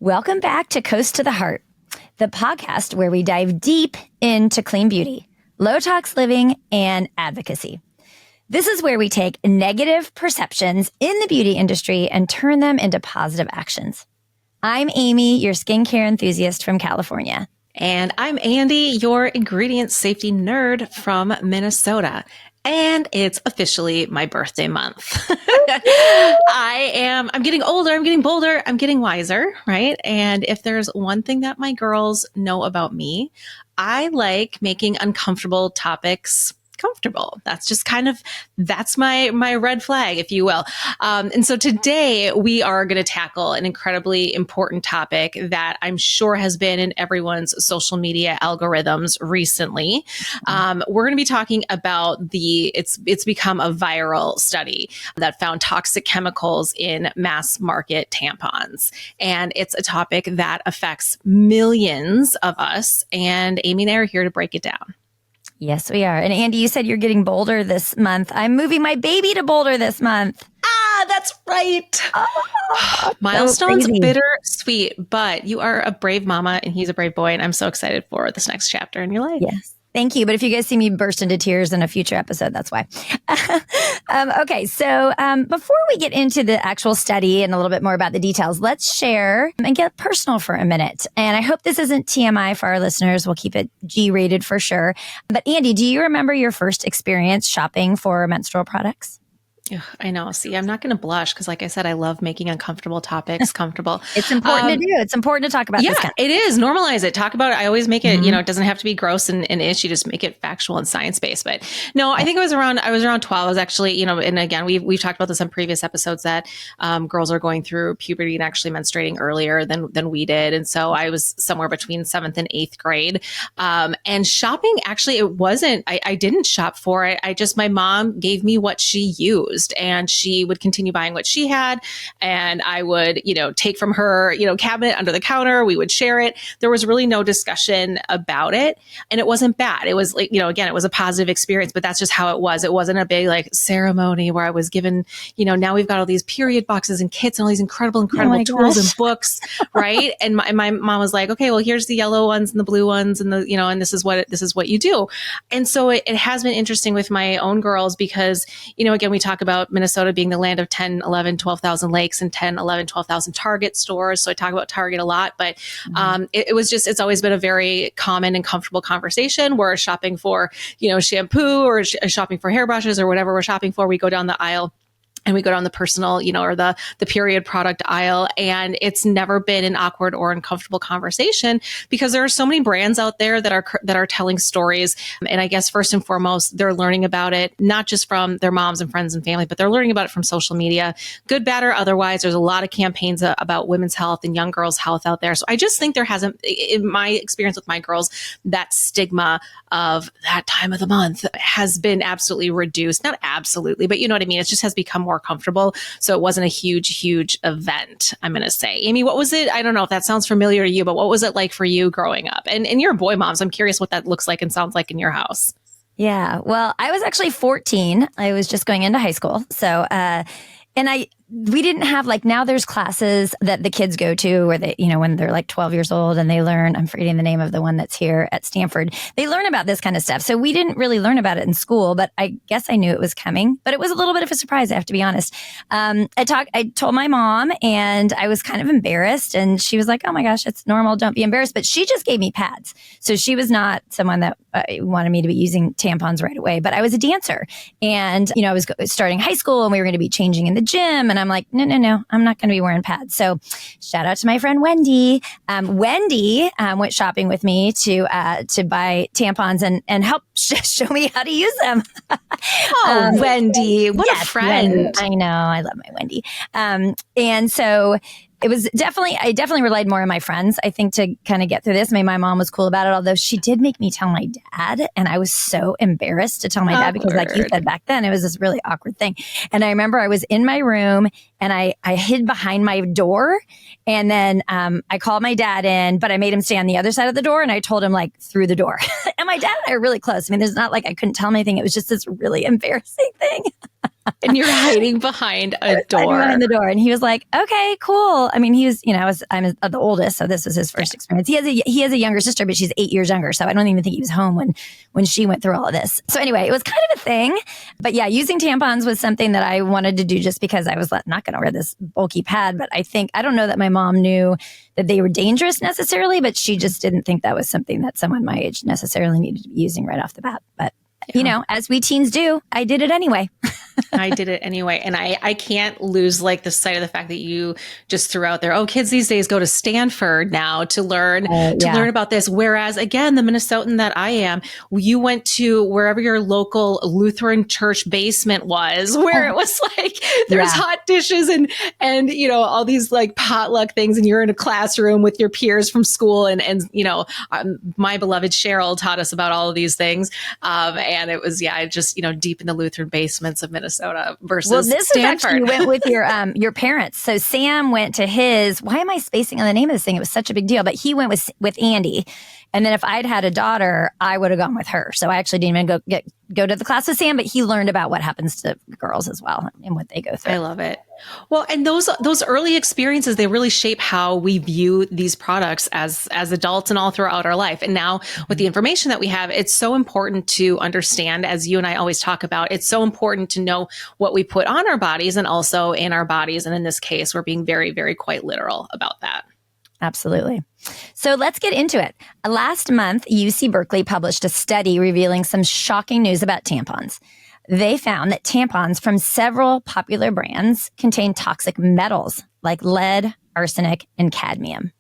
Welcome back to Coast to the Heart, the podcast where we dive deep into clean beauty, low tox living, and advocacy. This is where we take negative perceptions in the beauty industry and turn them into positive actions. I'm Amy, your skincare enthusiast from California. And I'm Andy, your ingredient safety nerd from Minnesota. And it's officially my birthday month. I'm getting older, I'm getting bolder, I'm getting wiser, right? And if there's one thing that my girls know about me, I like making uncomfortable topics comfortable. That's my red flag, if you will. And so today we are going to tackle an incredibly important topic that I'm sure has been in everyone's social media algorithms recently. We're going to be talking about it's become a viral study that found toxic chemicals in mass market tampons. And it's a topic that affects millions of us. And Amy and I are here to break it down. Yes, we are. And Andy, you said you're getting bolder this month. I'm moving my baby to Boulder this month. That's right. Milestones, so bittersweet, but you are a brave mama and he's a brave boy. And I'm so excited for this next chapter in your life. Yes. Thank you. But if you guys see me burst into tears in a future episode, that's why. Okay. So before we get into the actual study and a little bit more about the details, let's share and get personal for a minute. And I hope this isn't TMI for our listeners. We'll keep it G-rated for sure. But Andy, do you remember your first experience shopping for menstrual products? Ugh, I know. See, I'm not going to blush because, like I said, I love making uncomfortable topics comfortable. It's important to do. It's important to talk about. Yeah, this kind of it is. Normalize it. Talk about it. I always make it, it doesn't have to be gross and ish. You just make it factual and science-based. But no, I think I was around 12. I was actually, and again, we've talked about this on previous episodes that girls are going through puberty and actually menstruating earlier than we did. And so I was somewhere between 7th and 8th grade. And shopping, actually, it wasn't, I didn't shop for it. My mom gave me what she used. And she would continue buying what she had. And I would, take from her, cabinet under the counter. We would share it. There was really no discussion about it. And it wasn't bad. It was like, again, it was a positive experience, but that's just how it was. It wasn't a big ceremony where I was given, now we've got all these period boxes and kits and all these incredible tools and books. Right. And my mom was like, okay, well, here's the yellow ones and the blue ones and and this is what you do. And so it has been interesting with my own girls because, again, we talk about Minnesota being the land of 10, 11, 12,000 lakes and 10, 11, 12,000 Target stores. So I talk about Target a lot, but it's always been a very common and comfortable conversation. We're shopping for, shampoo or shopping for hairbrushes or whatever we're shopping for. We go down the aisle. And we go down the personal, or the period product aisle. And it's never been an awkward or uncomfortable conversation because there are so many brands out there that are telling stories. And I guess first and foremost, they're learning about it, not just from their moms and friends and family, but they're learning about it from social media, good, bad, or otherwise. There's a lot of campaigns about women's health and young girls' health out there. So I just think there hasn't, in my experience with my girls, that stigma of that time of the month has been absolutely reduced. Not absolutely, but you know what I mean? It just has become more comfortable. So it wasn't a huge event, I'm going to say. Amy, what was it? I don't know if that sounds familiar to you, but what was it like for you growing up? And you're a boy mom, so I'm curious what that looks like and sounds like in your house. Yeah. Well, I was actually 14. I was just going into high school. So, we didn't have now there's classes that the kids go to where they, when they're 12 years old and they learn, I'm forgetting the name of the one that's here at Stanford. They learn about this kind of stuff. So we didn't really learn about it in school, but I guess I knew it was coming, but it was a little bit of a surprise. I have to be honest. I told my mom and I was kind of embarrassed and she was like, oh my gosh, it's normal. Don't be embarrassed. But she just gave me pads. So she was not someone that wanted me to be using tampons right away, but I was a dancer and, I was starting high school and we were going to be changing in the gym. And I'm like, no, I'm not going to be wearing pads. So shout out to my friend Wendy. Wendy went shopping with me to buy tampons and help show me how to use them. Wendy, what a friend. Wendy. I know. I love my Wendy. And so it was I definitely relied more on my friends, I think, to kind of get through this. I mean, my mom was cool about it, although she did make me tell my dad. And I was so embarrassed to tell my dad because like you said back then, it was this really awkward thing. And I remember I was in my room and I hid behind my door. And then I called my dad in, but I made him stay on the other side of the door. And I told him through the door. And my dad and I are really close. I mean, there's not I couldn't tell him anything. It was just this really embarrassing thing. And you're hiding behind a door. Hiding behind the door. And he was like, okay, cool. I mean, he was, I'm the oldest, so this was his first experience. He has a younger sister, but she's 8 years younger. So I don't even think he was home when she went through all of this. So anyway, it was kind of a thing. But yeah, using tampons was something that I wanted to do just because I was not going to wear this bulky pad. But I don't know that my mom knew that they were dangerous necessarily, but she just didn't think that was something that someone my age necessarily needed to be using right off the bat. But as we teens do, I did it anyway. I did it anyway. And I can't lose the sight of the fact that you just threw out there, oh, kids these days go to Stanford now to learn about this. Whereas again, the Minnesotan that I am, you went to wherever your local Lutheran church basement was, where it was there's hot dishes and all these potluck things. And you're in a classroom with your peers from school. And my beloved Cheryl taught us about all of these things. And it was, just, deep in the Lutheran basements of Minnesota versus this Stanford. Is actually, you went with your parents. So Sam went to his, why am I spacing on the name of this thing? It was such a big deal, but he went with Andy. And then if I'd had a daughter, I would have gone with her. So I actually didn't even go to the class with Sam, but he learned about what happens to girls as well and what they go through. I love it. Well, and those early experiences, they really shape how we view these products as adults and all throughout our life. And now with the information that we have, it's so important to understand, as you and I always talk about, it's so important to know what we put on our bodies and also in our bodies. And in this case, we're being very, very quite literal about that. Absolutely. So let's get into it. Last month, UC Berkeley published a study revealing some shocking news about tampons. They found that tampons from several popular brands contain toxic metals like lead, arsenic, and cadmium.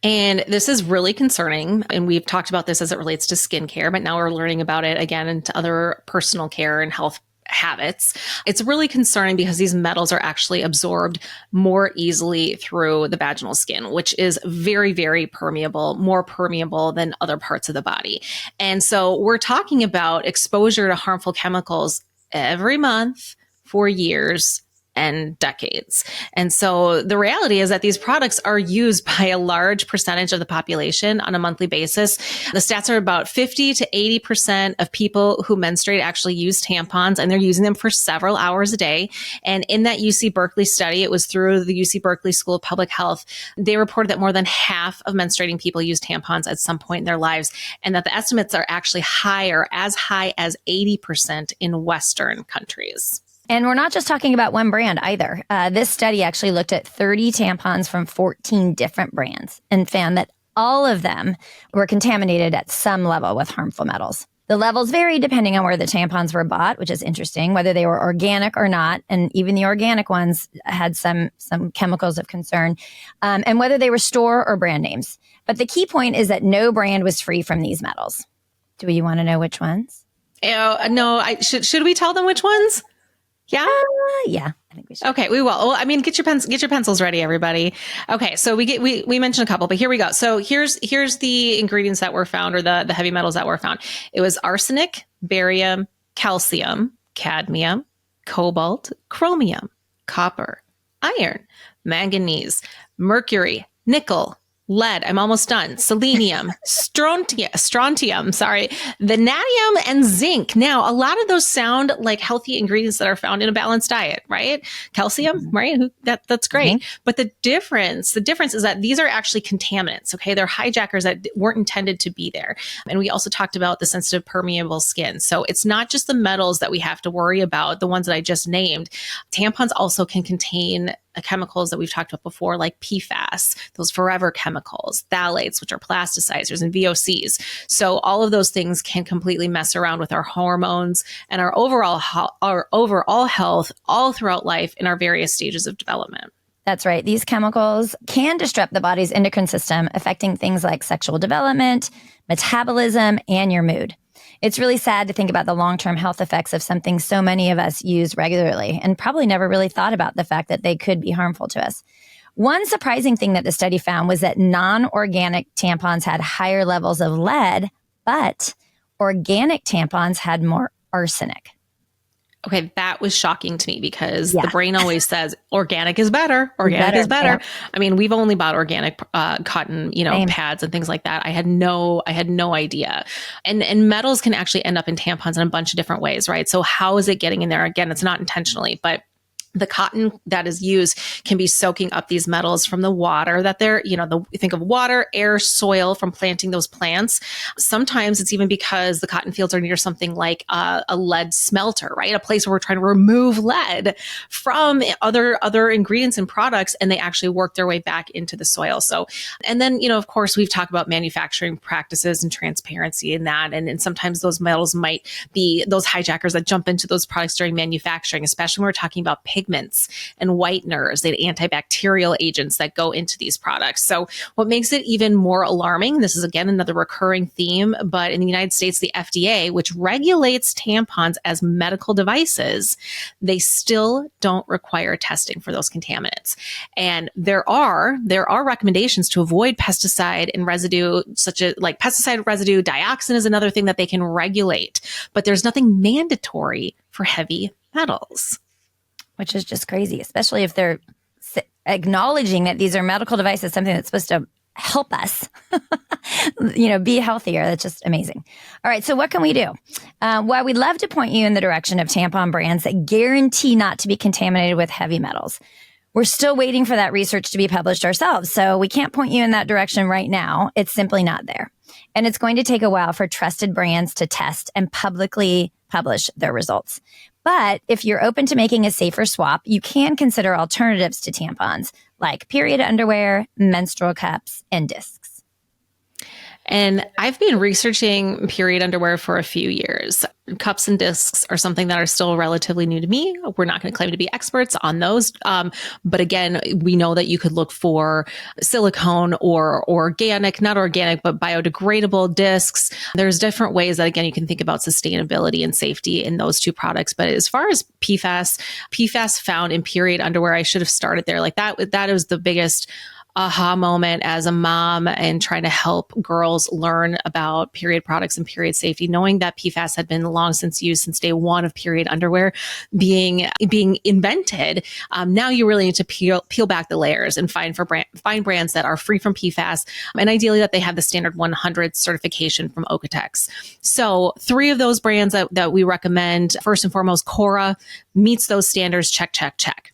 And this is really concerning. And we've talked about this as it relates to skincare, but now we're learning about it again into other personal care and health habits. It's really concerning because these metals are actually absorbed more easily through the vaginal skin, which is very, very permeable, more permeable than other parts of the body. And so we're talking about exposure to harmful chemicals every month for years and decades. And so the reality is that these products are used by a large percentage of the population on a monthly basis. The stats are about 50 to 80% of people who menstruate actually use tampons, and they're using them for several hours a day. And in that UC Berkeley study, it was through the UC Berkeley School of Public Health, they reported that more than half of menstruating people use tampons at some point in their lives, and that the estimates are actually higher, as high as 80% in Western countries. And we're not just talking about one brand either. This study actually looked at 30 tampons from 14 different brands and found that all of them were contaminated at some level with harmful metals. The levels vary depending on where the tampons were bought, which is interesting, whether they were organic or not. And even the organic ones had some chemicals of concern, and whether they were store or brand names. But the key point is that no brand was free from these metals. Do you want to know which ones? No, should we tell them which ones? Yeah. Yeah, I think we should. Okay, we will. Well, I mean, get your pencils ready, everybody. Okay, so we mentioned a couple, but here we go. So here's the ingredients that were found, or the heavy metals that were found. It was arsenic, barium, calcium, cadmium, cobalt, chromium, copper, iron, manganese, mercury, nickel, lead, I'm almost done, selenium, strontium, vanadium, and zinc. Now, a lot of those sound like healthy ingredients that are found in a balanced diet, right? Calcium, right? That's great. Mm-hmm. But the difference is that these are actually contaminants, okay? They're hijackers that weren't intended to be there. And we also talked about the sensitive permeable skin. So it's not just the metals that we have to worry about, the ones that I just named. Tampons also can contain chemicals that we've talked about before, like PFAS, those forever chemicals, phthalates, which are plasticizers, and VOCs. So all of those things can completely mess around with our hormones and our overall health all throughout life in our various stages of development. That's right. These chemicals can disrupt the body's endocrine system, affecting things like sexual development, metabolism, and your mood. It's really sad to think about the long-term health effects of something so many of us use regularly and probably never really thought about the fact that they could be harmful to us. One surprising thing that the study found was that non-organic tampons had higher levels of lead, but organic tampons had more arsenic. Okay, that was shocking to me because Yeah. the brain always says organic is better. Organic is better. Yeah. I mean, we've only bought organic cotton, Same. pads and things like that. I had no idea. And metals can actually end up in tampons in a bunch of different ways, right? So how is it getting in there? Again, it's not intentionally, but the cotton that is used can be soaking up these metals from the water that they're, think of water, air, soil from planting those plants. Sometimes it's even because the cotton fields are near something like a lead smelter, right? A place where we're trying to remove lead from other ingredients and products, and they actually work their way back into the soil. So, and then, of course, we've talked about manufacturing practices and transparency in that. And sometimes those metals might be those hijackers that jump into those products during manufacturing, especially when we're talking about pigments and whiteners and antibacterial agents that go into these products. So what makes it even more alarming, this is again another recurring theme, but in the United States, the FDA, which regulates tampons as medical devices, they still don't require testing for those contaminants. And there are recommendations to avoid pesticide and residue, such as like pesticide residue. Dioxin is another thing that they can regulate, but there's nothing mandatory for heavy metals. Which is just crazy, especially if they're acknowledging that these are medical devices, something that's supposed to help us, be healthier. That's just amazing. All right. So what can we do? Well, we'd love to point you in the direction of tampon brands that guarantee not to be contaminated with heavy metals. We're still waiting for that research to be published ourselves, so we can't point you in that direction right now. It's simply not there. And it's going to take a while for trusted brands to test and publicly publish their results. But if you're open to making a safer swap, you can consider alternatives to tampons like period underwear, menstrual cups, and discs. And I've been researching period underwear for a few years. Cups and discs are something that are still relatively new to me. We're not going to claim to be experts on those. But again, we know that you could look for silicone or organic, not organic, but biodegradable discs. There's different ways that, again, you can think about sustainability and safety in those two products. But as far as PFAS found in period underwear, I should have started there. Like that is the biggest aha moment as a mom and trying to help girls learn about period products and period safety, knowing that PFAS had been long since used since day one of period underwear being invented. Now you really need to peel back the layers and find brands that are free from PFAS, and ideally that they have the standard 100 certification from Okotex. So 3 of those brands that we recommend, first and foremost, Cora meets those standards. Check.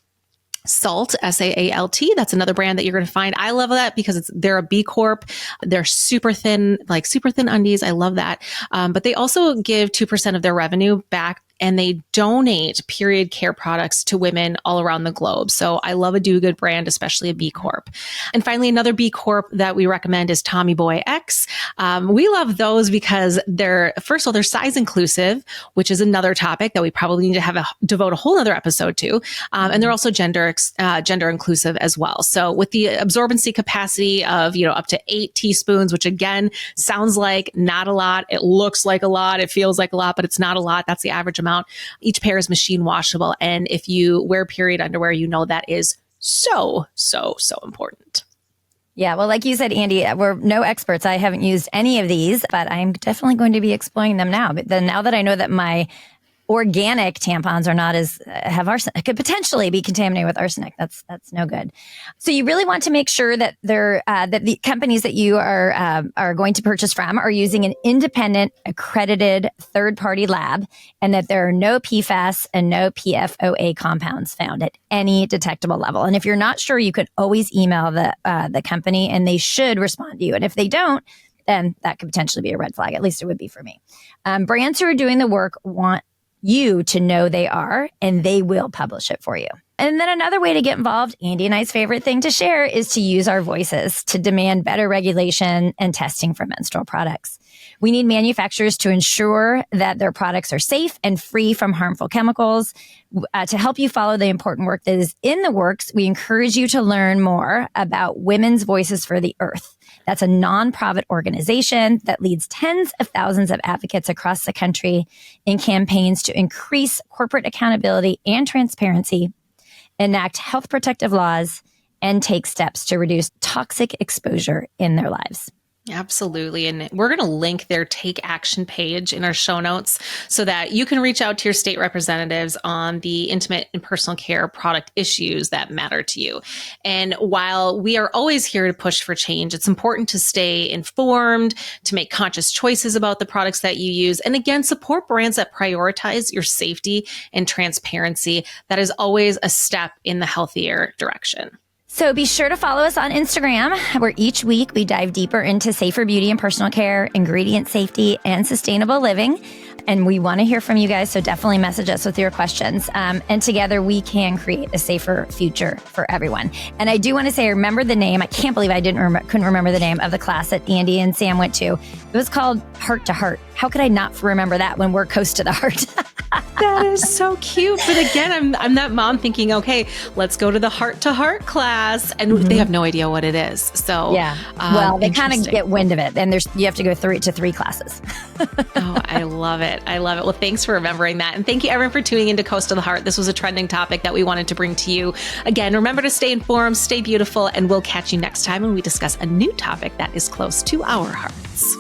Salt, SAALT. That's another brand that you're going to find. I love that because they're a B Corp. They're super thin undies. I love that. But they also give 2% of their revenue back, and they donate period care products to women all around the globe. So I love a Do Good brand, especially a B Corp. And finally, another B Corp that we recommend is Tommy Boy X. We love those because they're size inclusive, which is another topic that we probably need to devote a whole other episode to. And they're also gender inclusive as well. So with the absorbency capacity of, up to 8 teaspoons, which again, sounds like not a lot. It looks like a lot. It feels like a lot, but it's not a lot. That's the average amount. Each pair is machine washable. And if you wear period underwear, that is so important. Yeah, well, like you said, Andy, we're no experts. I haven't used any of these, but I'm definitely going to be exploring them now. But then now that I know that my organic tampons are not have arsenic, could potentially be contaminated with arsenic. That's no good. So you really want to make sure that that the companies that you are going to purchase from are using an independent, accredited third-party lab, and that there are no PFAS and no PFOA compounds found at any detectable level. And if you're not sure, you could always email the company, and they should respond to you. And if they don't, then that could potentially be a red flag. At least it would be for me. Brands who are doing the work want you to know they are, and they will publish it for you. And then another way to get involved, Andy and I's favorite thing to share, is to use our voices to demand better regulation and testing for menstrual products. We need manufacturers to ensure that their products are safe and free from harmful chemicals. To help you follow the important work that is in the works, we encourage you to learn more about Women's Voices for the Earth. That's a nonprofit organization that leads tens of thousands of advocates across the country in campaigns to increase corporate accountability and transparency, enact health protective laws, and take steps to reduce toxic exposure in their lives. Absolutely. And we're going to link their Take Action page in our show notes so that you can reach out to your state representatives on the intimate and personal care product issues that matter to you. And while we are always here to push for change, it's important to stay informed, to make conscious choices about the products that you use. And again, support brands that prioritize your safety and transparency. That is always a step in the healthier direction. So be sure to follow us on Instagram, where each week we dive deeper into safer beauty and personal care, ingredient safety, and sustainable living. And we want to hear from you guys, so definitely message us with your questions. And together we can create a safer future for everyone. And I do want to say, remember the name. I can't believe I couldn't remember the name of the class that Andy and Sam went to. It was called Heart to Heart. How could I not remember that when we're Coast to the Heart? That is so cute. But again, I'm that mom thinking, okay, let's go to the Heart to Heart class. And they have no idea what it is. So yeah, well, they kind of get wind of it. And you have to go to three classes. Oh, I love it. I love it. Well, thanks for remembering that. And thank you everyone for tuning into Coast to the Heart. This was a trending topic that we wanted to bring to you. Again, remember to stay informed, stay beautiful, and we'll catch you next time when we discuss a new topic that is close to our hearts.